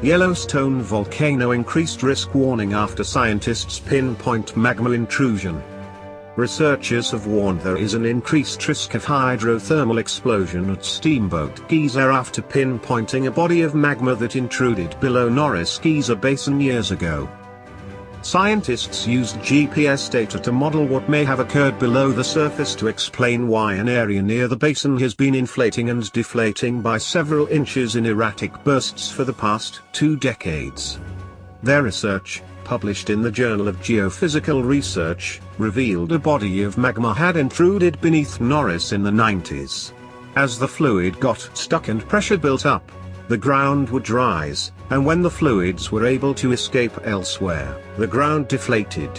Yellowstone volcano increased risk warning after scientists pinpoint magma intrusion. Researchers have warned there is an increased risk of hydrothermal explosion at Steamboat Geyser after pinpointing a body of magma that intruded below Norris Geyser Basin years ago. Scientists used GPS data to model what may have occurred below the surface to explain why an area near the basin has been inflating and deflating by several inches in erratic bursts for the past 2 decades. Their research, published in the Journal of Geophysical Research, revealed a body of magma had intruded beneath Norris in the 90s. As the fluid got stuck and pressure built up, the ground would rise, and when the fluids were able to escape elsewhere, the ground deflated.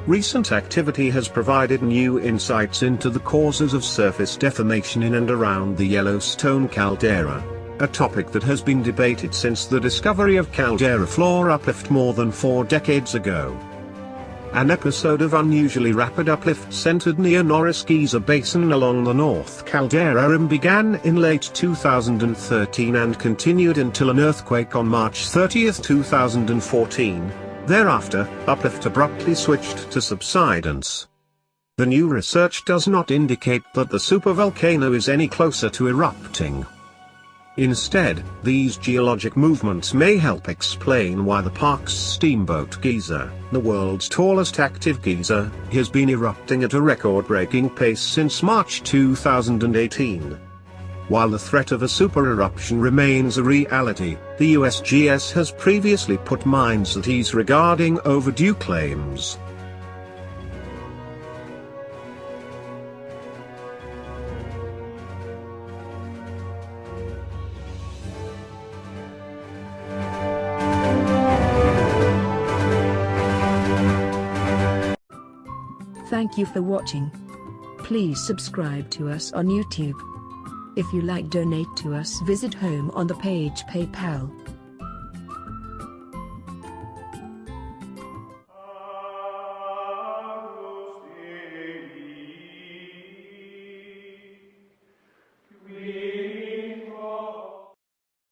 Recent activity has provided new insights into the causes of surface deformation in and around the Yellowstone caldera, a topic that has been debated since the discovery of caldera floor uplift more than 4 decades ago. An episode of unusually rapid uplift centered near Norris Geyser Basin along the North Caldera Rim began in late 2013 and continued until an earthquake on March 30, 2014. Thereafter, uplift abruptly switched to subsidence. The new research does not indicate that the supervolcano is any closer to erupting. Instead, these geologic movements may help explain why the park's Steamboat Geyser, the world's tallest active geyser, has been erupting at a record-breaking pace since March 2018. While the threat of a super-eruption remains a reality, the USGS has previously put minds at ease regarding overdue claims. Thank you for watching. Please subscribe to us on YouTube. If you like, donate to us, visit home on the page PayPal.